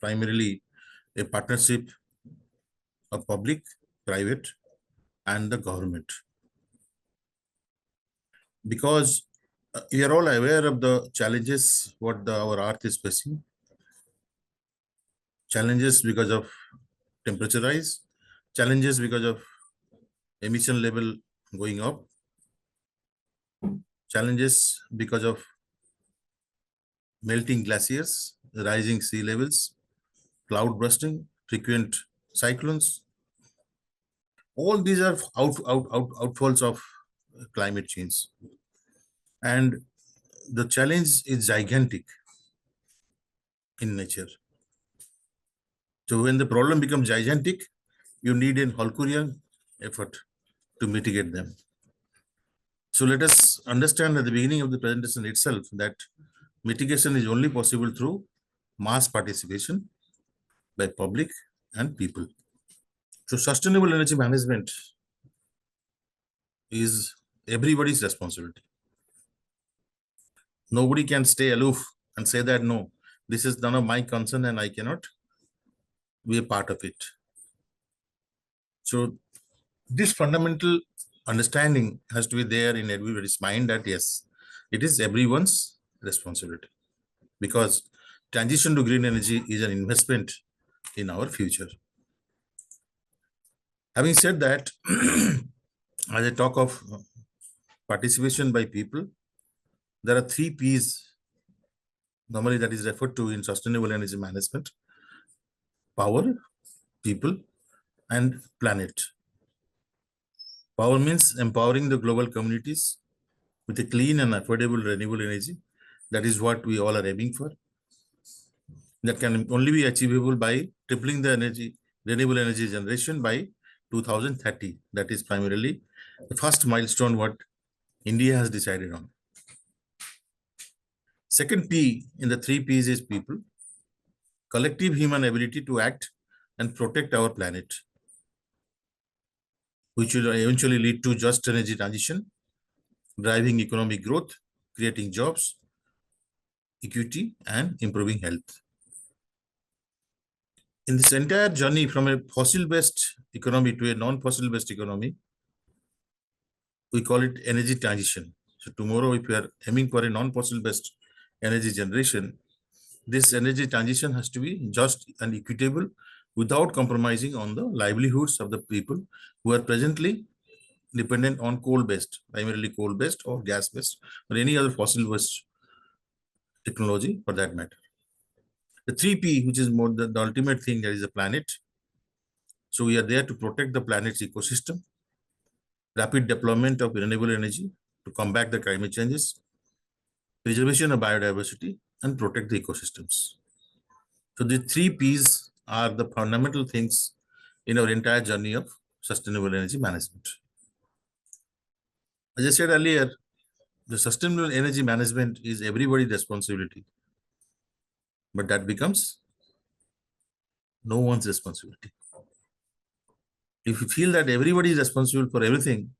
primarily a partnership of public, private, and the government. Because we are all aware of the challenges what our Earth is facing. Challenges because of temperature rise, challenges because of emission level going up, challenges because of melting glaciers, rising sea levels, cloud bursting, frequent cyclones. All these are outfalls of climate change. And the challenge is gigantic in nature. So when the problem becomes gigantic, you need an Herculean effort to mitigate them. So let us understand at the beginning of the presentation itself that mitigation is only possible through mass participation by public and people. So sustainable energy management is everybody's responsibility. Nobody can stay aloof and say that, no, this is none of my concern and I cannot be a part of it. So this fundamental understanding has to be there in everybody's mind that yes, it is everyone's responsibility, because transition to green energy is an investment in our future. Having said that, as I talk of participation by people, there are 3 P's normally that is referred to in sustainable energy management: power, people, and planet. Power means empowering the global communities with a clean and affordable renewable energy. That is what we all are aiming for. That can only be achievable by tripling the renewable energy generation by 2030. That is primarily the first milestone what India has decided on. Second P in the 3 P's is people, collective human ability to act and protect our planet, which will eventually lead to just energy transition, driving economic growth, creating jobs, equity, and improving health. In this entire journey from a fossil-based economy to a non-fossil-based economy, we call it energy transition. So tomorrow, if we are aiming for a non-fossil-based energy generation, this energy transition has to be just and equitable without compromising on the livelihoods of the people who are presently dependent on coal-based, primarily coal-based or gas-based or any other fossil-based technology for that matter. The 3 P, which is more the ultimate thing, that is the planet. So we are there to protect the planet's ecosystem, rapid deployment of renewable energy to combat the climate changes, preservation of biodiversity, and protect the ecosystems. So the 3 P's are the fundamental things in our entire journey of sustainable energy management. As I said earlier, the sustainable energy management is everybody's responsibility, but that becomes no one's responsibility. If you feel that everybody is responsible for everything,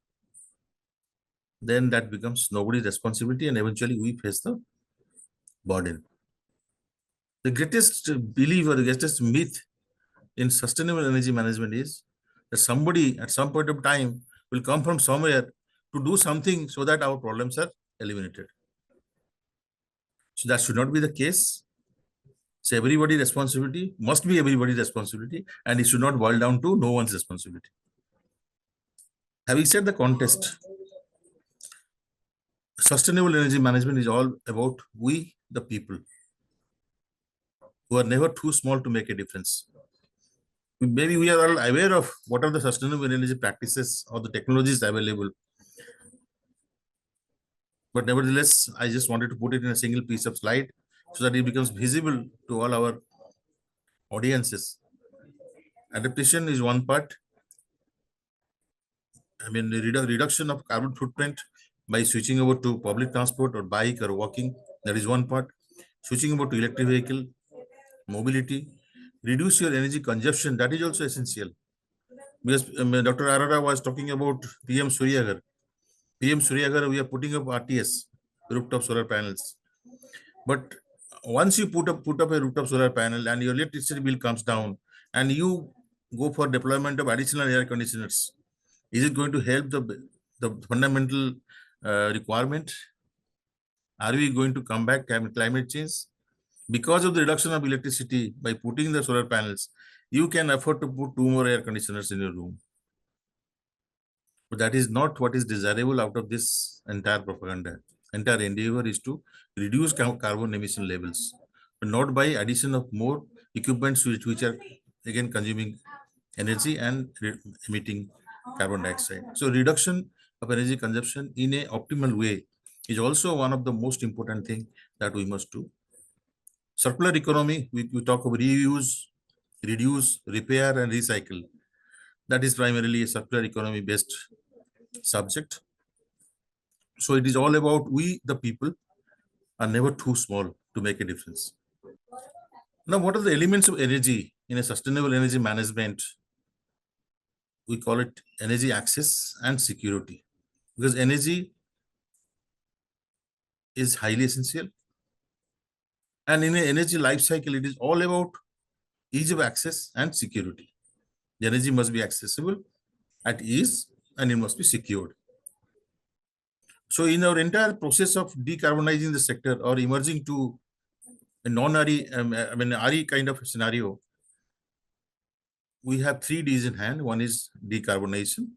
then that becomes nobody's responsibility, and eventually we face the burden. The greatest belief or the greatest myth in sustainable energy management is that somebody at some point of time will come from somewhere to do something so that our problems are eliminated. So that should not be the case. So everybody's responsibility must be everybody's responsibility, and it should not boil down to no one's responsibility. Having said the context, sustainable energy management is all about we, the people, who are never too small to make a difference. Maybe we are all aware of what are the sustainable energy practices or the technologies available. But nevertheless, I just wanted to put it in a single piece of slide so that it becomes visible to all our audiences. Adaptation is one part. I mean, the reduction of carbon footprint by switching over to public transport or bike or walking, that is one part. Switching over to electric vehicle, mobility, reduce your energy consumption, that is also essential. Because Dr. Arora was talking about PM Surya Ghar. PM Surya Ghar, we are putting up RTS, rooftop solar panels. But once you put up a rooftop solar panel and your electricity bill comes down and you go for deployment of additional air conditioners, is it going to help the fundamental requirement? Are we going to combat climate change? Because of the reduction of electricity by putting the solar panels, you can afford to put 2 more air conditioners in your room. But that is not what is desirable out of this entire propaganda. Entire endeavor is to reduce carbon emission levels, but not by addition of more equipments which are again consuming energy and emitting carbon dioxide. So reduction of energy consumption in an optimal way is also one of the most important thing that we must do. Circular economy, we talk about reuse, reduce, repair, and recycle. That is primarily a circular economy based subject. So it is all about we, the people, are never too small to make a difference. Now, what are the elements of energy in a sustainable energy management? We call it energy access and security, because energy is highly essential. And in an energy life cycle, it is all about ease of access and security. The energy must be accessible at ease and it must be secured. So in our entire process of decarbonizing the sector or emerging to a non-RE, RE kind of scenario, we have 3 Ds in hand. One is decarbonization,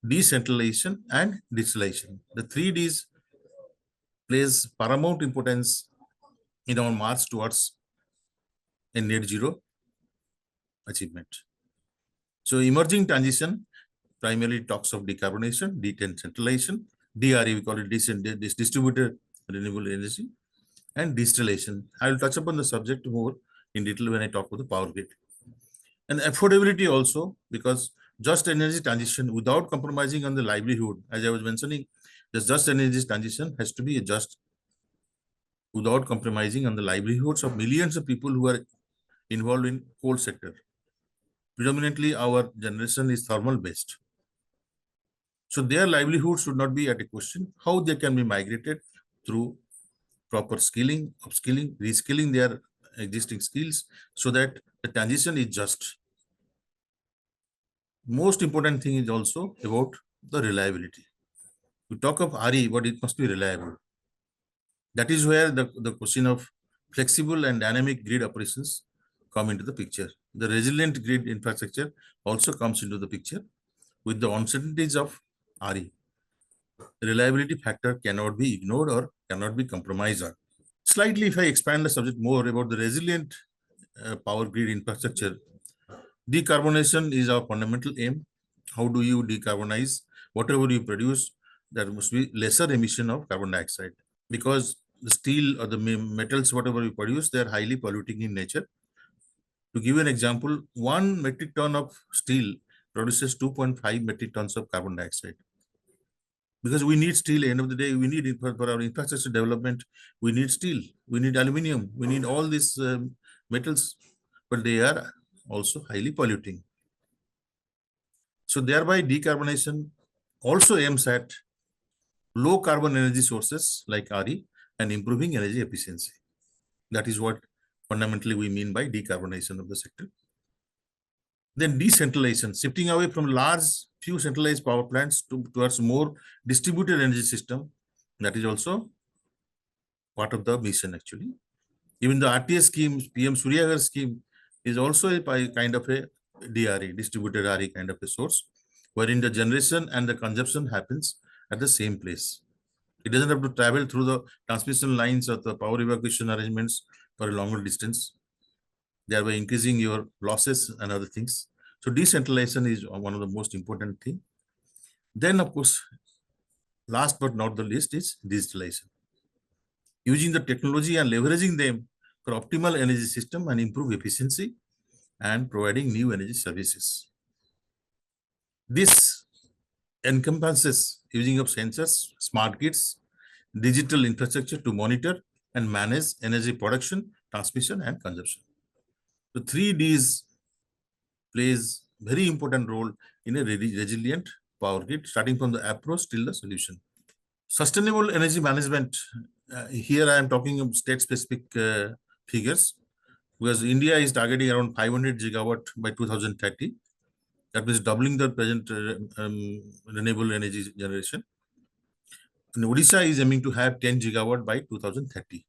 decentralization, and digitalization. The 3 Ds plays paramount importance in our march towards a net zero achievement. So emerging transition primarily talks of decarbonization, decentralization, DRE, we call it distributed renewable energy, and digitalization. I will touch upon the subject more in detail when I talk about the power grid. And affordability also, because just energy transition without compromising on the livelihood, as I was mentioning, this just energy transition has to be just without compromising on the livelihoods of millions of people who are involved in coal sector. Predominantly, our generation is thermal based. So their livelihood should not be at a question. How they can be migrated through proper skilling, upskilling, reskilling their existing skills so that the transition is just. Most important thing is also about the reliability. We talk of RE, but it must be reliable. That is where the question of flexible and dynamic grid operations come into the picture. The resilient grid infrastructure also comes into the picture with the uncertainties of RE. The reliability factor cannot be ignored or cannot be compromised on. Slightly, if I expand the subject more about the resilient power grid infrastructure, decarbonization is our fundamental aim. How do you decarbonize? Whatever you produce, there must be lesser emission of carbon dioxide, because the steel or the metals, whatever you produce, they are highly polluting in nature. To give you an example, 1 metric ton of steel produces 2.5 metric tons of carbon dioxide. Because we need steel, at the end of the day, we need it for our infrastructure development. We need steel, we need aluminum, we need all these metals, but they are also highly polluting. So thereby decarbonization also aims at low carbon energy sources like RE and improving energy efficiency. That is what fundamentally we mean by decarbonization of the sector. Then decentralization, shifting away from large few centralized power plants towards more distributed energy system. That is also part of the mission actually. Even the RTS scheme, PM Surya Ghar scheme is also a kind of a DRE, distributed RE kind of a source, wherein the generation and the consumption happens at the same place. It doesn't have to travel through the transmission lines or the power evacuation arrangements for a longer distance, thereby increasing your losses and other things. So decentralization is one of the most important things. Then, of course, last but not the least is digitalization. Using the technology and leveraging them for optimal energy system and improve efficiency and providing new energy services. This encompasses using of sensors, smart grids, digital infrastructure to monitor and manage energy production, transmission, and consumption. The 3 Ds plays very important role in a resilient power grid, starting from the approach till the solution. Sustainable energy management here I am talking of state-specific figures, because India is targeting around 500 gigawatt by 2030. That means doubling the present renewable energy generation. And Odisha is aiming to have 10 gigawatt by 2030,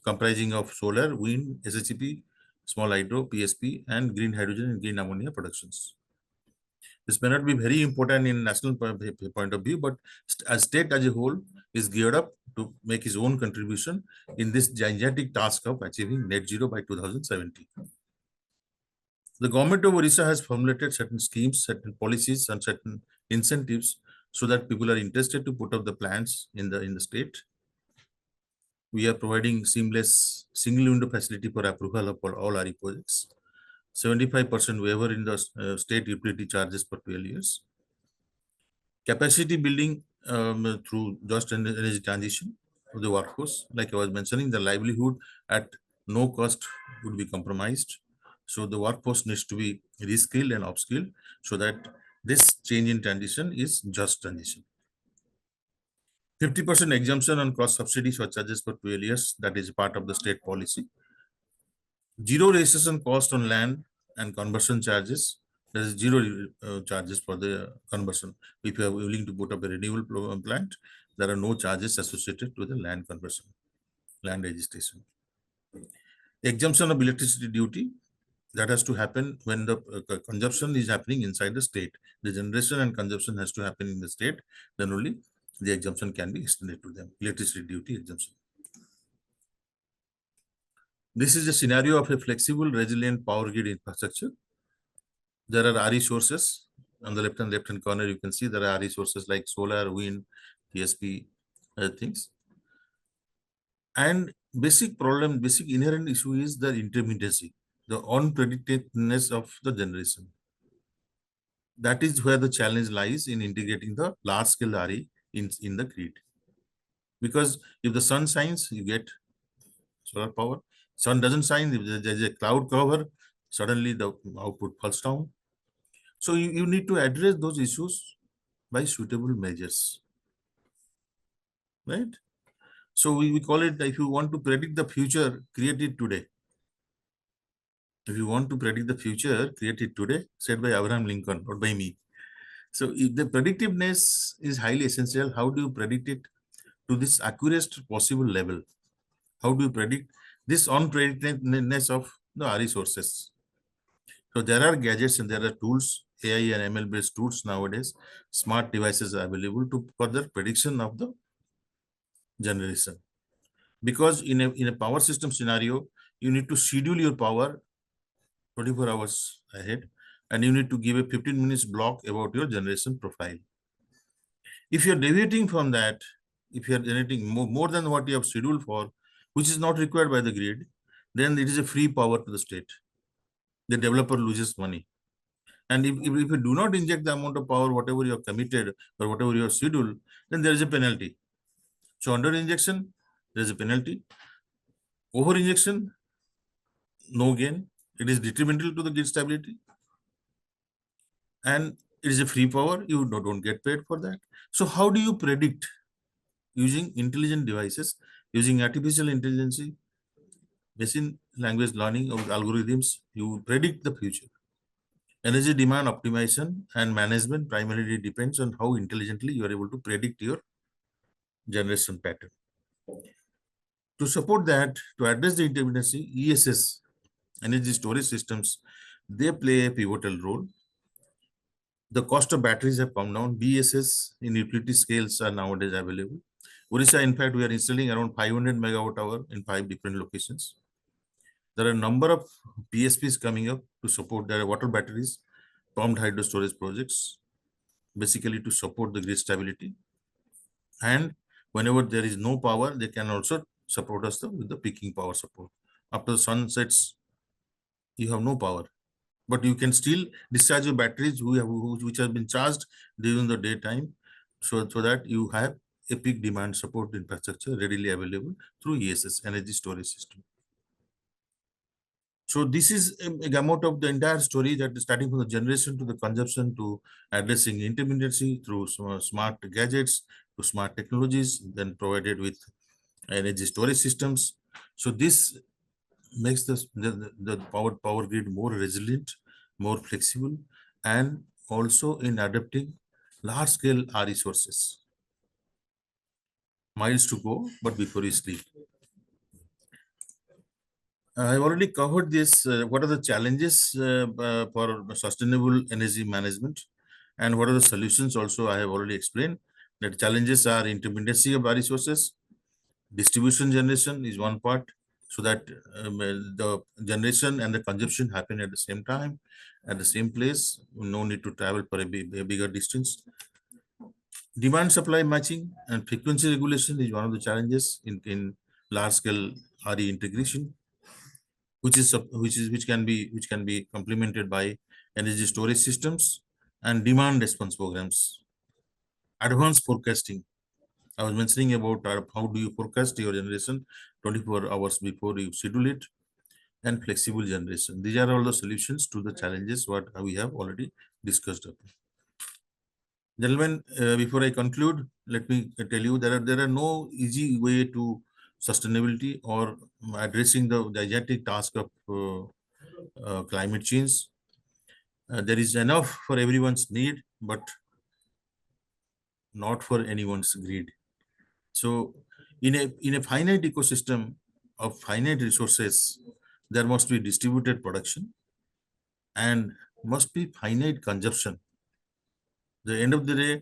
comprising of solar, wind, SHP, small hydro, PSP, and green hydrogen and green ammonia productions. This may not be very important in national point of view, but as state as a whole is geared up to make its own contribution in this gigantic task of achieving net zero by 2070. The government of Odisha has formulated certain schemes, certain policies, and certain incentives so that people are interested to put up the plants in the state. We are providing seamless single window facility for approval of all RE projects. 75% waiver in the state utility charges for 12 years. Capacity building through just energy transition of the workforce. Like I was mentioning, the livelihood at no cost would be compromised. So the workforce needs to be reskilled and upskilled so that this change in transition is just transition. 50% exemption on cost subsidies or charges for 12 years. That is part of the state policy. Zero registration cost on land and conversion charges. There is zero charges for the conversion. If you are willing to put up a renewable plant, there are no charges associated with the land conversion, land registration. Exemption of electricity duty. That has to happen when the consumption is happening inside the state. The generation and consumption has to happen in the state. Then only the exemption can be extended to them. Electricity duty exemption. This is a scenario of a flexible, resilient power grid infrastructure. There are RE sources on the left-hand corner. You can see there are RE sources like solar, wind, PSP, other things. And basic inherent issue is the intermittency, the unpredictableness of the generation. That is where the challenge lies in integrating the large-scale RE in the grid. Because if the sun shines, you get solar power. Sun doesn't shine, if there is a cloud cover, suddenly the output falls down. So you need to address those issues by suitable measures, right? So we call it, if you want to predict the future, create it today. If you want to predict the future, create it today, said by Abraham Lincoln, not by me. So if the predictiveness is highly essential, how do you predict it to this accurate possible level? How do you predict this unpredictableness of the RE sources? So there are gadgets and there are tools, AI and ML based tools nowadays, smart devices are available to further prediction of the generation. Because in a power system scenario, you need to schedule your power 24 hours ahead, and you need to give a 15 minutes block about your generation profile. If you're deviating from that, if you're generating more than what you have scheduled for, which is not required by the grid, then it is a free power to the state. The developer loses money. And if you do not inject the amount of power, whatever you have committed or whatever you have scheduled, then there is a penalty. So under injection, there is a penalty. Over injection, no gain. It is detrimental to the grid stability. And it is a free power. You don't get paid for that. So how do you predict using intelligent devices, using artificial intelligence, machine language learning of algorithms? You predict the future. Energy demand optimization and management primarily depends on how intelligently you are able to predict your generation pattern. To support that, to address the intermittency, ESS, energy storage systems, they play a pivotal role. The cost of batteries have come down. BSS in utility scales are nowadays available. Odisha, in fact, we are installing around 500 megawatt hour in 5 different locations. There are a number of PSPs coming up to support their water batteries, pumped hydro storage projects, basically to support the grid stability. And whenever there is no power, they can also support us with the peaking power support. After the sun sets, you have no power, but you can still discharge your batteries which have been charged during the daytime, so that you have a peak demand support infrastructure readily available through ESS, energy storage system. So this is a gamut of the entire story, that is starting from the generation to the consumption to addressing intermittency through smart gadgets to smart technologies, then provided with energy storage systems. So this makes the power grid more resilient, more flexible, and also in adapting large scale RE sources. Miles to go, but before you sleep. I've already covered this. What are the challenges for sustainable energy management, and what are the solutions? Also, I have already explained that challenges are intermittency of resources, distribution generation is one part, so that the generation and the consumption happen at the same time, at the same place. No need to travel for a bigger distance. Demand supply matching and frequency regulation is one of the challenges in large scale RE integration, which can be complemented by energy storage systems and demand response programs. Advanced forecasting. I was mentioning about how do you forecast your generation 24 hours before you schedule it, and flexible generation. These are all the solutions to the challenges what we have already discussed upon. Gentlemen, before I conclude, let me tell you there are no easy way to sustainability or addressing the gigantic task of climate change. There is enough for everyone's need, but not for anyone's greed. So, in a finite ecosystem of finite resources, there must be distributed production and must be finite consumption. The end of the day,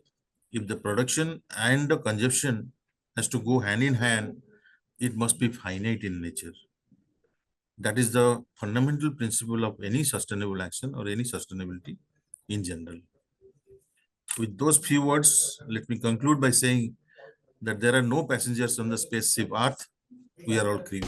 if the production and the consumption has to go hand in hand, it must be finite in nature. That is the fundamental principle of any sustainable action or any sustainability in general. With those few words, let me conclude by saying that there are no passengers on the spaceship Earth. We are all crew.